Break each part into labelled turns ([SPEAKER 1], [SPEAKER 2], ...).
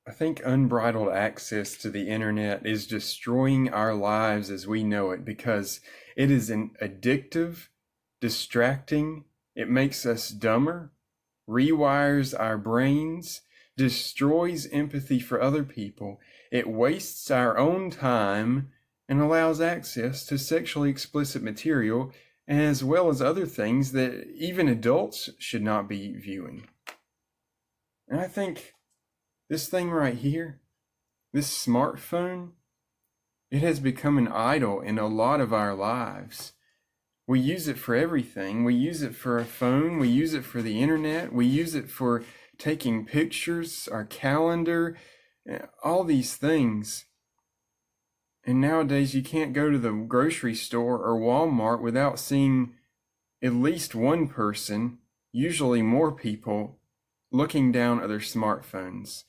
[SPEAKER 1] I think unbridled access to the internet is destroying our lives as we know it because it is an addictive, distracting, it makes us dumber, rewires our brains, destroys empathy for other people, it wastes our own time, and allows access to sexually explicit material as well as other things that even adults should not be viewing. And I think this thing right here, this smartphone, it has become an idol in a lot of our lives. We use it for everything. We use it for a phone. We use it for the internet. We use it for taking pictures, our calendar, all these things. And nowadays you can't go to the grocery store or Walmart without seeing at least one person, usually more people, looking down at their smartphones.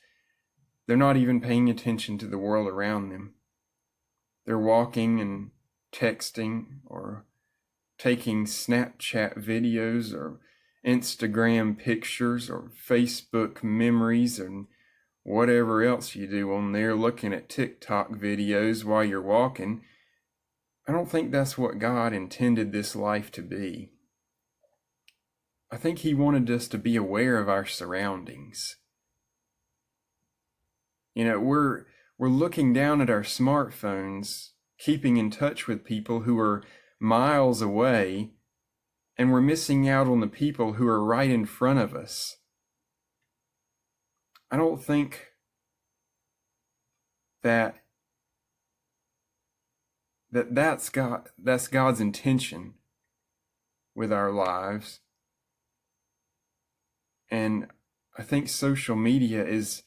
[SPEAKER 1] They're not even paying attention to the world around them. They're walking and texting or taking Snapchat videos or Instagram pictures or Facebook memories and whatever else you do on there, looking at TikTok videos while you're walking. I don't think that's what God intended this life to be. I think He wanted us to be aware of our surroundings. You know, we're looking down at our smartphones, keeping in touch with people who are miles away, and we're missing out on the people who are right in front of us. I don't think that's God's intention with our lives. And I think social media is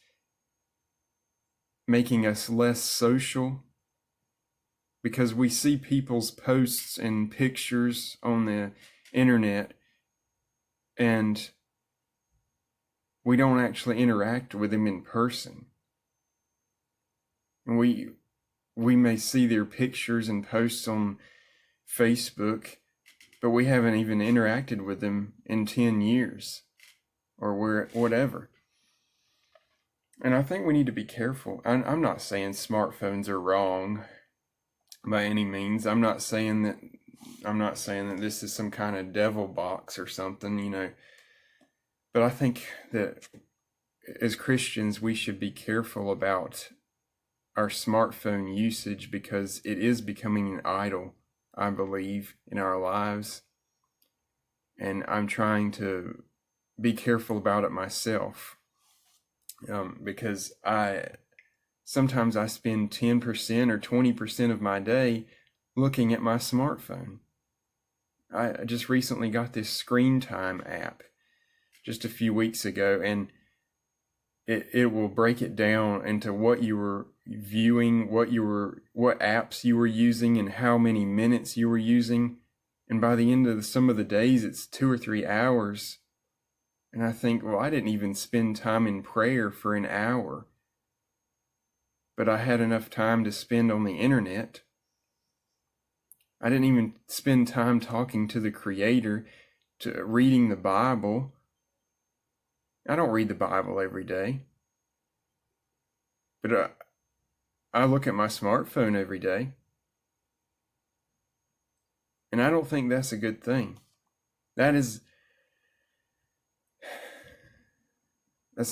[SPEAKER 1] making us less social because we see people's posts and pictures on the internet and we don't actually interact with them in person. And we may see their pictures and posts on Facebook, but we haven't even interacted with them in 10 years or whatever. And I think we need to be careful. I'm not saying smartphones are wrong by any means. I'm not saying that this is some kind of devil box or something, you know. But I think that as Christians, we should be careful about our smartphone usage because it is becoming an idol, I believe, in our lives. And I'm trying to be careful about it myself. Because sometimes I spend 10% or 20% of my day looking at my smartphone. I just recently got this screen time app just a few weeks ago, and it will break it down into what you were viewing, what apps you were using, and how many minutes you were using. And by the end of some of the days, it's 2 or 3 hours. And I think, well, I didn't even spend time in prayer for an hour. But I had enough time to spend on the internet. I didn't even spend time talking to the Creator, to reading the Bible. I don't read the Bible every day. But I look at my smartphone every day. And I don't think that's a good thing. That's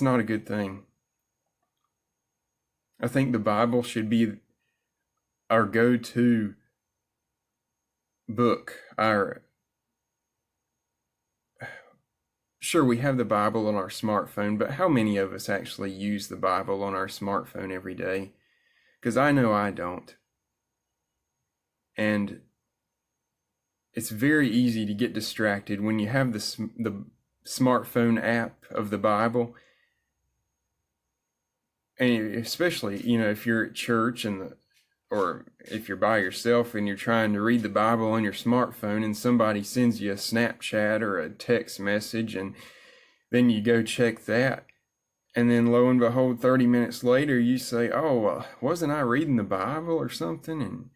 [SPEAKER 1] not a good thing. I think the Bible should be our go-to book. Sure, we have the Bible on our smartphone, but how many of us actually use the Bible on our smartphone every day? Because I know I don't. And it's very easy to get distracted when you have the smartphone app of the Bible. And especially, you know, if you're at church or if you're by yourself and you're trying to read the Bible on your smartphone and somebody sends you a Snapchat or a text message and then you go check that. And then lo and behold, 30 minutes later, you say, oh, wasn't I reading the Bible or something? And,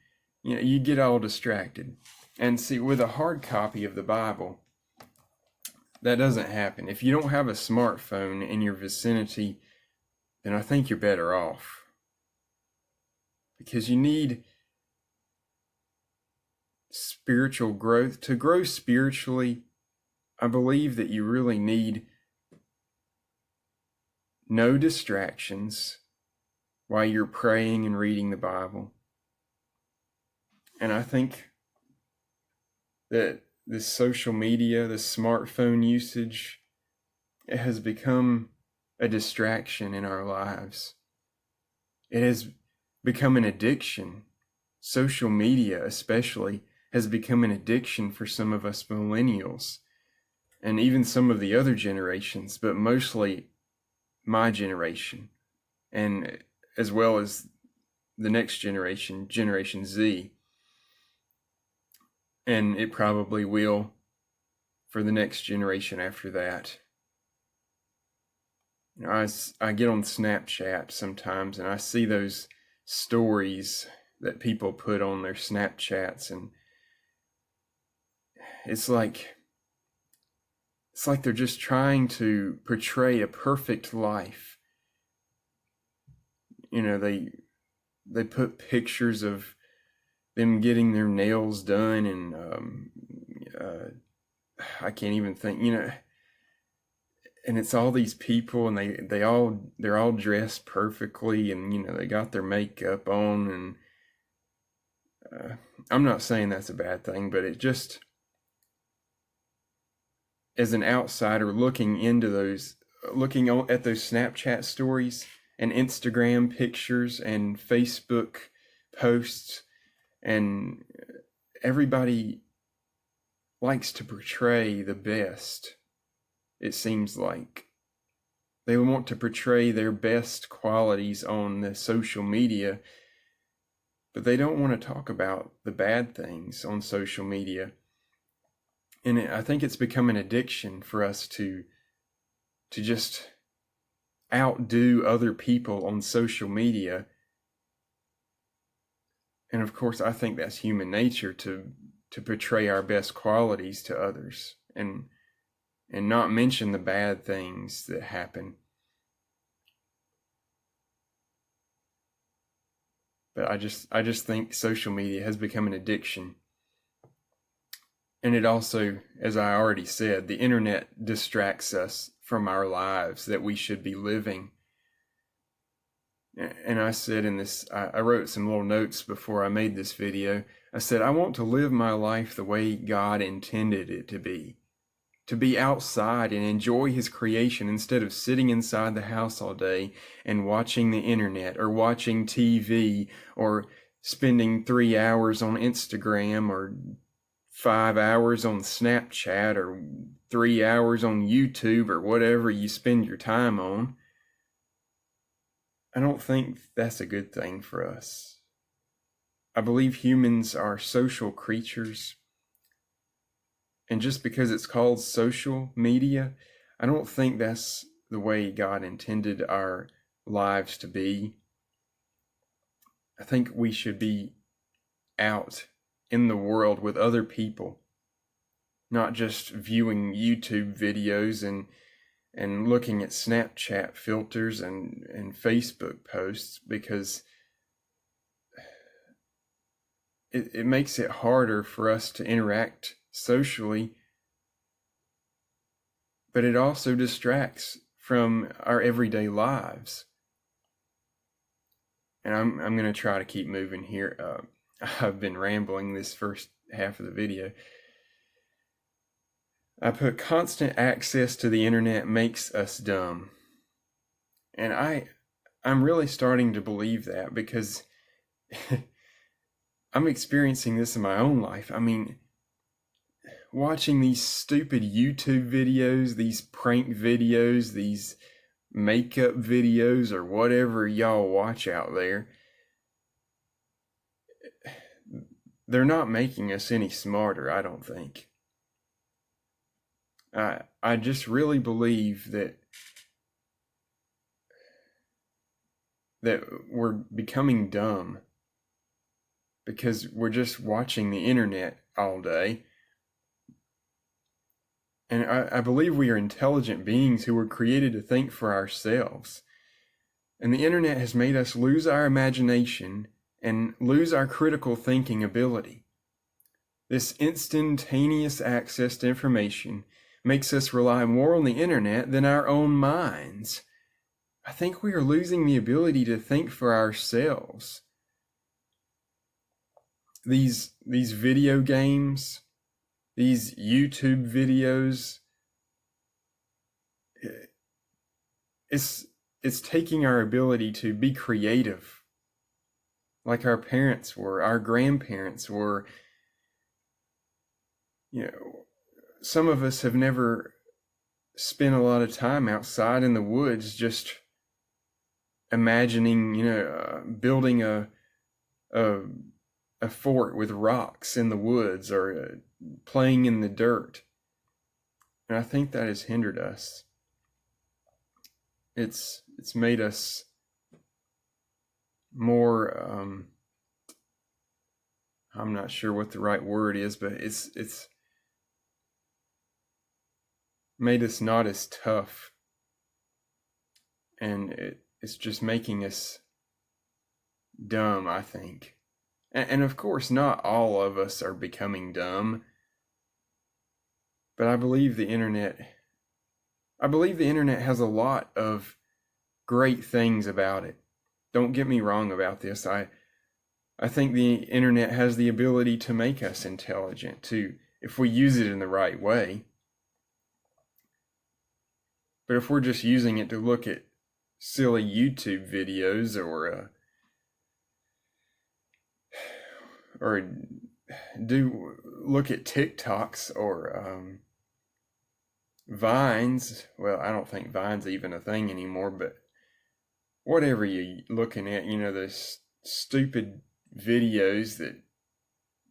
[SPEAKER 1] you know, you get all distracted. And see, with a hard copy of the Bible, that doesn't happen. If you don't have a smartphone in your vicinity then I think you're better off. Because you need spiritual growth. To grow spiritually, I believe that you really need no distractions while you're praying and reading the Bible. And I think that this social media, this smartphone usage, it has become a distraction in our lives. It has become an addiction. Social media, especially, has become an addiction for some of us millennials, and even some of the other generations, but mostly my generation, and as well as the next generation, Generation Z. And it probably will for the next generation after that. You know, I get on Snapchat sometimes and I see those stories that people put on their Snapchats, and it's like they're just trying to portray a perfect life. You know, they put pictures of them getting their nails done, and I can't even think, you know, and it's all these people, and they're all dressed perfectly, and you know, they got their makeup on, and I'm not saying that's a bad thing, but it just, as an outsider looking at those Snapchat stories and Instagram pictures and Facebook posts, and everybody likes to portray the best. It seems like they want to portray their best qualities on the social media, but they don't want to talk about the bad things on social media. And I think it's become an addiction for us to just outdo other people on social media. And of course, I think that's human nature, to portray our best qualities to others, and not mention the bad things that happen. But I just think social media has become an addiction. And it also, as I already said, the internet distracts us from our lives that we should be living. And I said in this, I wrote some little notes before I made this video. I said, I want to live my life the way God intended it to be outside and enjoy His creation, instead of sitting inside the house all day and watching the internet, or watching TV, or spending 3 hours on Instagram, or 5 hours on Snapchat, or 3 hours on YouTube, or whatever you spend your time on. I don't think that's a good thing for us. I believe humans are social creatures. And just because it's called social media, I don't think that's the way God intended our lives to be. I think we should be out in the world with other people, not just viewing YouTube videos and looking at Snapchat filters and Facebook posts, because it makes it harder for us to interact socially, but it also distracts from our everyday lives. And I'm going to try to keep moving here. I've been rambling this first half of the video. I put constant access to the internet makes us dumb. And I'm really starting to believe that, because I'm experiencing this in my own life. I mean, watching these stupid YouTube videos, these prank videos, these makeup videos, or whatever y'all watch out there, they're not making us any smarter, I don't think. I just really believe that we're becoming dumb because we're just watching the internet all day. And I believe we are intelligent beings who were created to think for ourselves. And the internet has made us lose our imagination and lose our critical thinking ability. This instantaneous access to information makes us rely more on the internet than our own minds. I think we are losing the ability to think for ourselves. These video games, these YouTube videos, it's taking our ability to be creative like our parents were, our grandparents were. Some of us have never spent a lot of time outside in the woods just imagining, building a fort with rocks in the woods, or playing in the dirt. And I think that has hindered us. It's made us more, I'm not sure what the right word is, but it's made us not as tough. And it's just making us dumb, I think. And of course, not all of us are becoming dumb. But I believe the internet has a lot of great things about it. Don't get me wrong about this. I think the internet has the ability to make us intelligent too, if we use it in the right way. But if we're just using it to look at silly YouTube videos, or look at TikToks or Vines. Well, I don't think Vine's even a thing anymore, but whatever you're looking at, those stupid videos that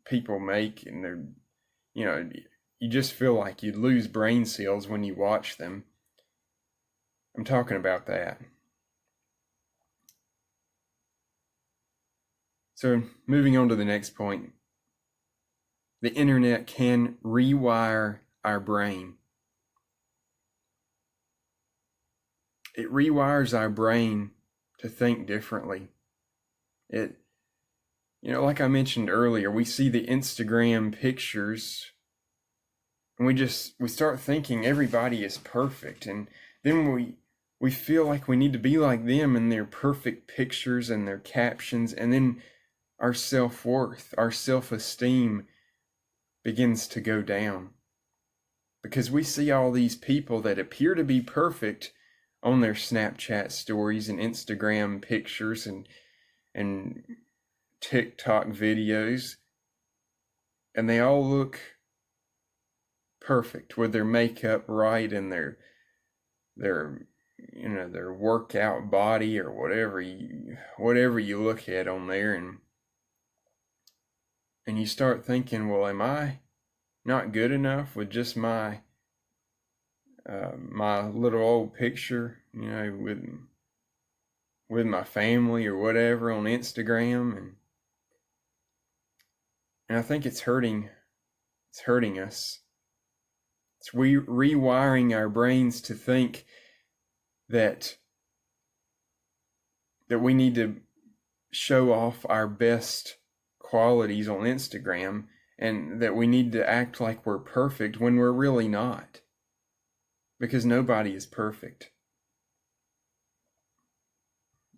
[SPEAKER 1] people make, and they're, you just feel like you lose brain cells when you watch them. I'm talking about that. So moving on to the next point, the internet can rewire our brain. It rewires our brain to think differently. Like I mentioned earlier, we see the Instagram pictures and we start thinking everybody is perfect, and then we feel like we need to be like them in their perfect pictures and their captions, and then our self-worth, our self-esteem begins to go down because we see all these people that appear to be perfect on their Snapchat stories and Instagram pictures and TikTok videos, and they all look perfect with their makeup right and their workout body, or whatever you look at on there, and you start thinking, well, am I not good enough with just my little old picture, with my family or whatever on Instagram, and I think it's hurting us. It's rewiring our brains to think that we need to show off our best qualities on Instagram, and that we need to act like we're perfect when we're really not, because nobody is perfect.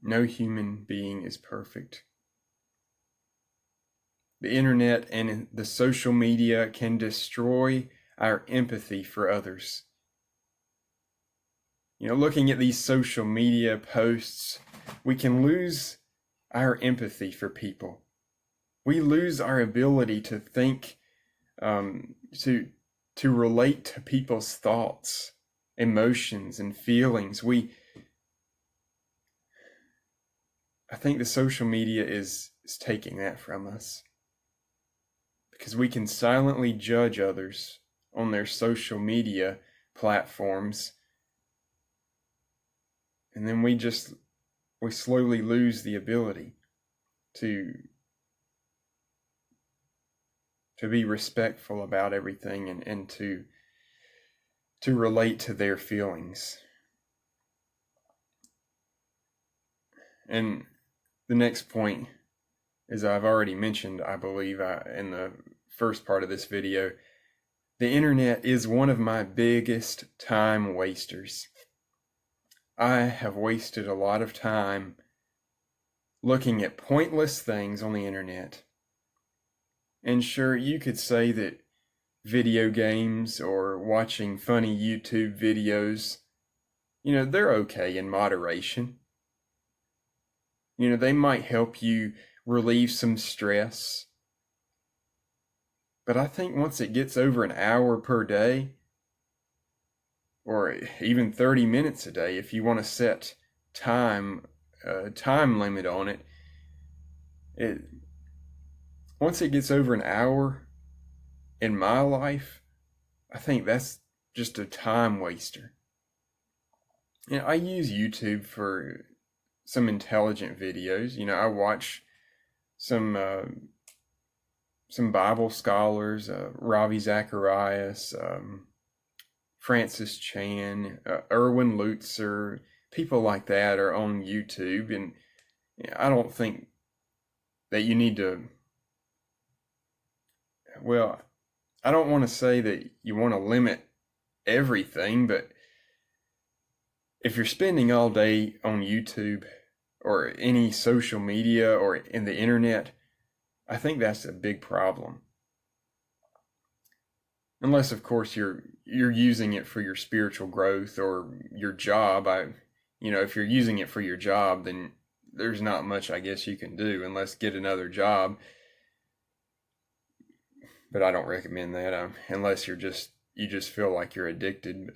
[SPEAKER 1] No human being is perfect. The internet and the social media can destroy our empathy for others. Looking at these social media posts, we can lose our empathy for people. We lose our ability to think, to relate to people's thoughts, emotions, and feelings. I think the social media is taking that from us, because we can silently judge others on their social media platforms, and then we slowly lose the ability to be respectful about everything, and to relate to their feelings. And the next point, as I've already mentioned, I believe in the first part of this video, the internet is one of my biggest time wasters. I have wasted a lot of time looking at pointless things on the internet. And sure, you could say that video games or watching funny YouTube videos, they're okay in moderation. They might help you relieve some stress. But I think once it gets over an hour per day, or even 30 minutes a day, if you want to set time limit on it, once it gets over an hour in my life, I think that's just a time waster. I use YouTube for some intelligent videos. I watch some Bible scholars, Ravi Zacharias, Francis Chan, Erwin Lutzer, people like that are on YouTube. And I don't think that you need to, well, I don't want to say that you want to limit everything, but if you're spending all day on YouTube or any social media or in the internet, I think that's a big problem. Unless, of course, you're using it for your spiritual growth or your job. If you're using it for your job, then there's not much I guess you can do unless get another job. But I don't recommend that unless you just feel like you're addicted.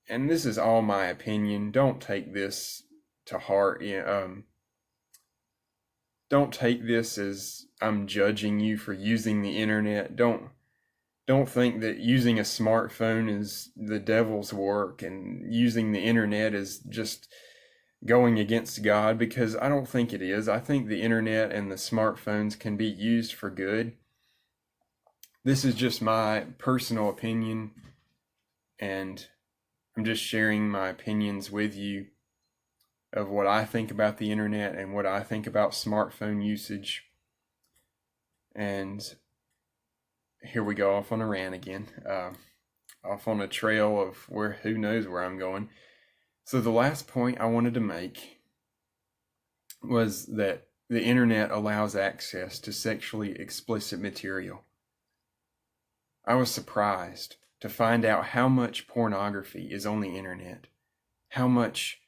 [SPEAKER 1] And this is all my opinion. Don't take this to heart. Don't take this as I'm judging you for using the internet. Don't think that using a smartphone is the devil's work and using the internet is just going against God, because I don't think it is. I think the internet and the smartphones can be used for good. This is just my personal opinion, and I'm just sharing my opinions with you of what I think about the internet and what I think about smartphone usage. And here we go off on a rant again, off on a trail of who knows where I'm going. So the last point I wanted to make was that the internet allows access to sexually explicit material. I was surprised to find out how much pornography is on the internet, how much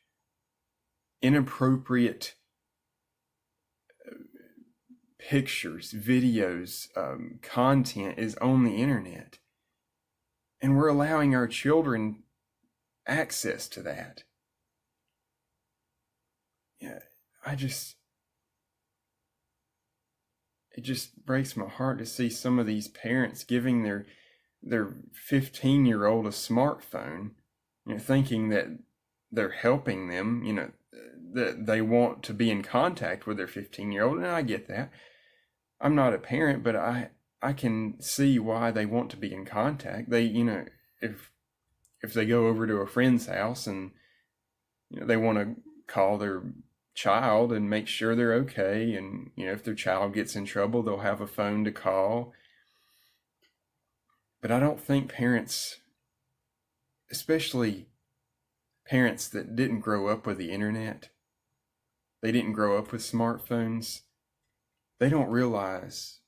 [SPEAKER 1] inappropriate pictures, videos, content is on the internet. And we're allowing our children access to that. Yeah, it just breaks my heart to see some of these parents giving their 15-year-old a smartphone, thinking that they're helping them, that they want to be in contact with their 15-year-old. And I get that. I'm not a parent, but I can see why they want to be in contact. They, if they go over to a friend's house and they want to call their child and make sure they're okay, and if their child gets in trouble, they'll have a phone to call. But I don't think parents, especially parents that didn't grow up with the internet, they didn't grow up with smartphones, they don't realize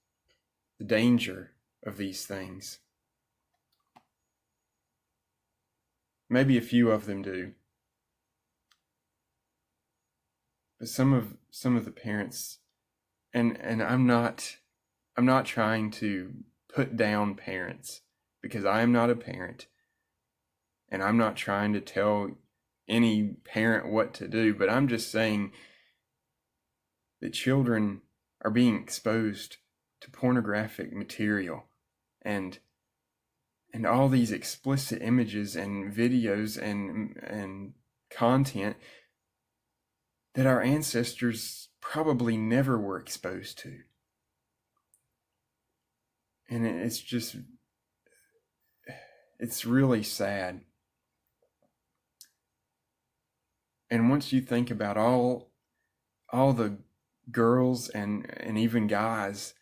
[SPEAKER 1] the danger of these things. Maybe a few of them do. But some of the parents, and I'm not trying to put down parents, because I am not a parent, and I'm not trying to tell any parent what to do, but I'm just saying that children are being exposed to pornographic material and all these explicit images and videos and content that our ancestors probably never were exposed to. And it's really sad. And once you think about all all the girls and even guys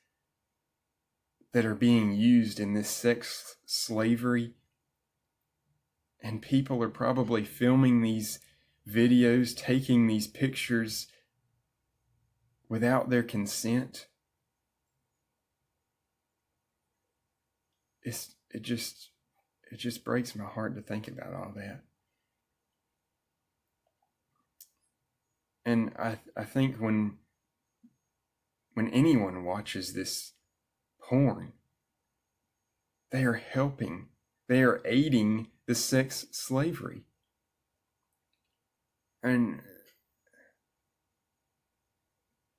[SPEAKER 1] that are being used in this sex slavery. And people are probably filming these videos, taking these pictures without their consent. It just breaks my heart to think about all that. And I think when anyone watches this porn, they are helping, they are aiding the sex slavery. And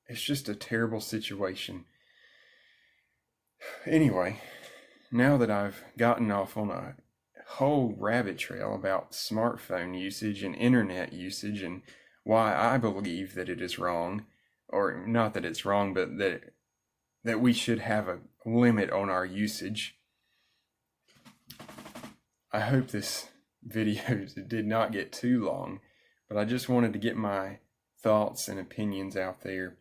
[SPEAKER 1] it's just a terrible situation. Anyway, now that I've gotten off on a whole rabbit trail about smartphone usage and internet usage and why I believe that it is wrong, or not that it's wrong, but that we should have a limit on our usage. I hope this video did not get too long, but I just wanted to get my thoughts and opinions out there.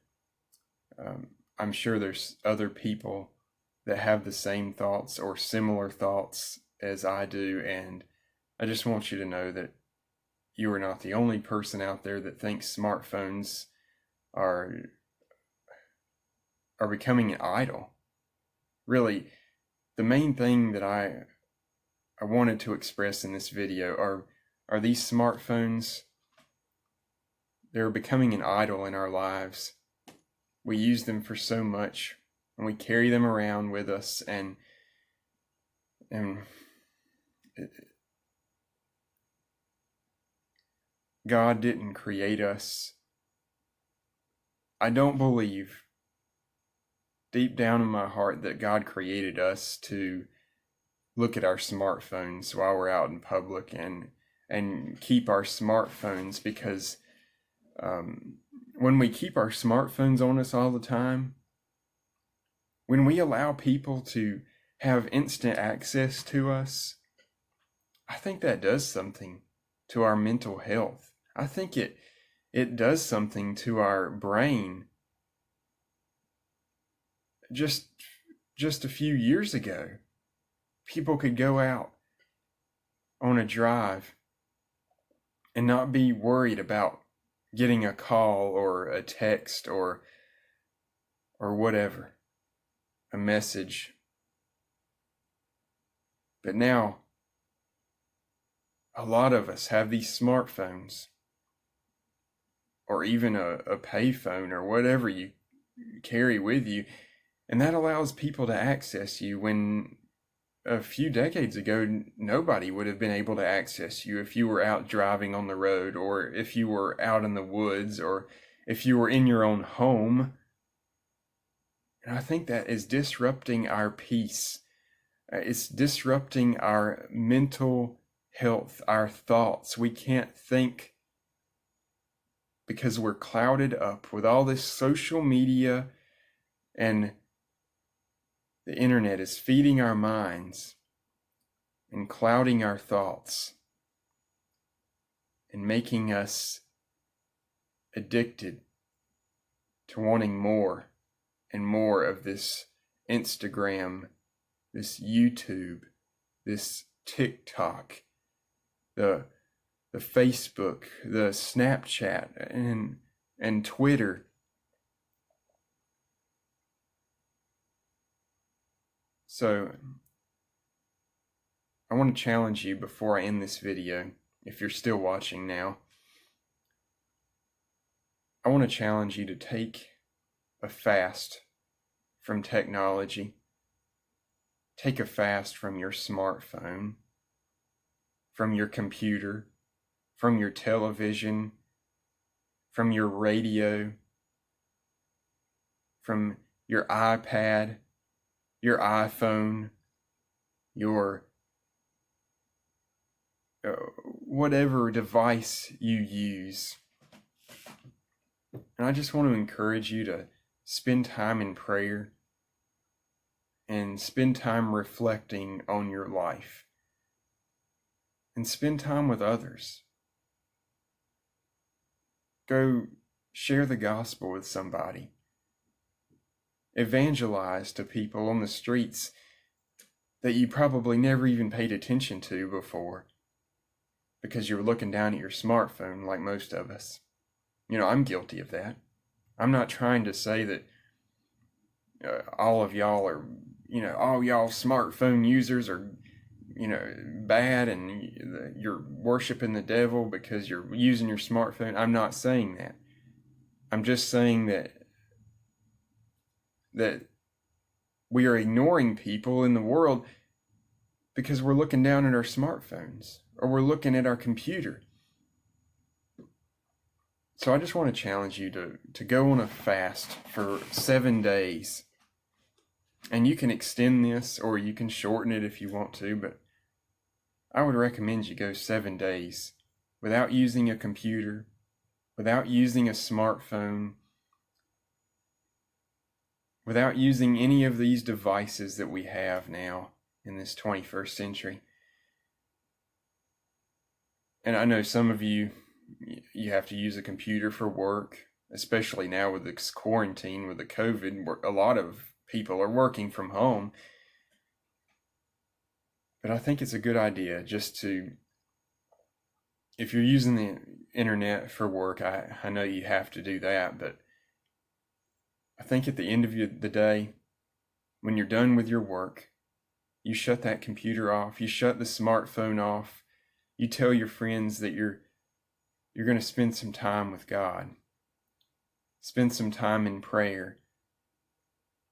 [SPEAKER 1] I'm sure there's other people that have the same thoughts or similar thoughts as I do, and I just want you to know that you are not the only person out there that thinks smartphones are becoming an idol. Really, the main thing that I wanted to express in this video are these smartphones. They're becoming an idol in our lives. We use them for so much, and we carry them around with us, and God didn't create us. I don't believe deep down in my heart that God created us to look at our smartphones while we're out in public and keep our smartphones, because when we keep our smartphones on us all the time, when we allow people to have instant access to us, I think that does something to our mental health. I think it does something to our brain. Just a few years ago, people could go out on a drive and not be worried about getting a call or a text or whatever, a message. But now, a lot of us have these smartphones, or even a payphone or whatever you carry with you, and that allows people to access you when a few decades ago nobody would have been able to access you if you were out driving on the road, or if you were out in the woods, or if you were in your own home. And I think that is disrupting our peace. It's disrupting our mental health, our thoughts. We can't think because we're clouded up with all this social media, and the internet is feeding our minds and clouding our thoughts and making us addicted to wanting more and more of this Instagram, this YouTube, this TikTok, the Facebook, the Snapchat, and Twitter. So I want to challenge you before I end this video, if you're still watching now. I want to challenge you to take a fast from technology. Take a fast from your smartphone, from your computer, from your television, from your radio, from your iPad, your iPhone, your whatever device you use. And I just want to encourage you to spend time in prayer and spend time reflecting on your life and spend time with others. Go Share the gospel with somebody. Evangelize to people on the streets that you probably never even paid attention to before because you were looking down at your smartphone like most of us. I'm guilty of that. I'm not trying to say that all of y'all are, all y'all smartphone users are, bad and you're worshiping the devil because you're using your smartphone. I'm not saying that. I'm just saying that we are ignoring people in the world because we're looking down at our smartphones or we're looking at our computer. So I just want to challenge you to go on a fast for 7 days. And you can extend this or you can shorten it if you want to, but I would recommend you go 7 days without using a computer, without using a smartphone, without using any of these devices that we have now in this 21st century. And I know some of you have to use a computer for work, especially now with this quarantine, with the COVID, where a lot of people are working from home. But I think it's a good idea just to, if you're using the internet for work, I know you have to do that, but I think at the end of the day, when you're done with your work, you shut that computer off, you shut the smartphone off, you tell your friends that you're going to spend some time with God, spend some time in prayer,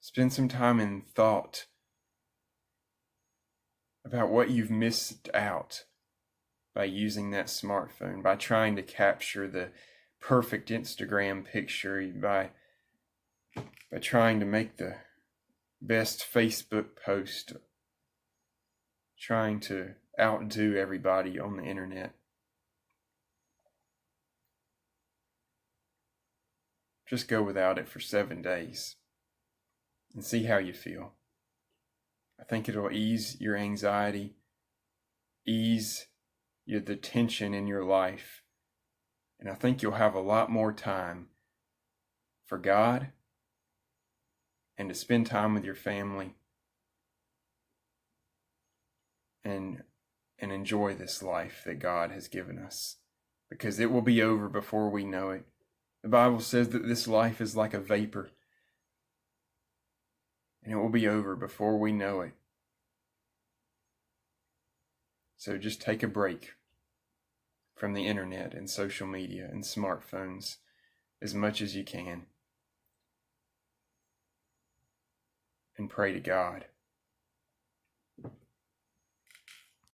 [SPEAKER 1] spend some time in thought about what you've missed out by using that smartphone, by trying to capture the perfect Instagram picture, by trying to make the best Facebook post, trying to outdo everybody on the internet. Just go without it for 7 days and see how you feel. I think it'll ease your anxiety, ease the tension in your life, and I think you'll have a lot more time for God and to spend time with your family and enjoy this life that God has given us, because it will be over before we know it. The Bible says that this life is like a vapor, and it will be over before we know it. So just take a break from the internet and social media and smartphones as much as you can, and pray to God.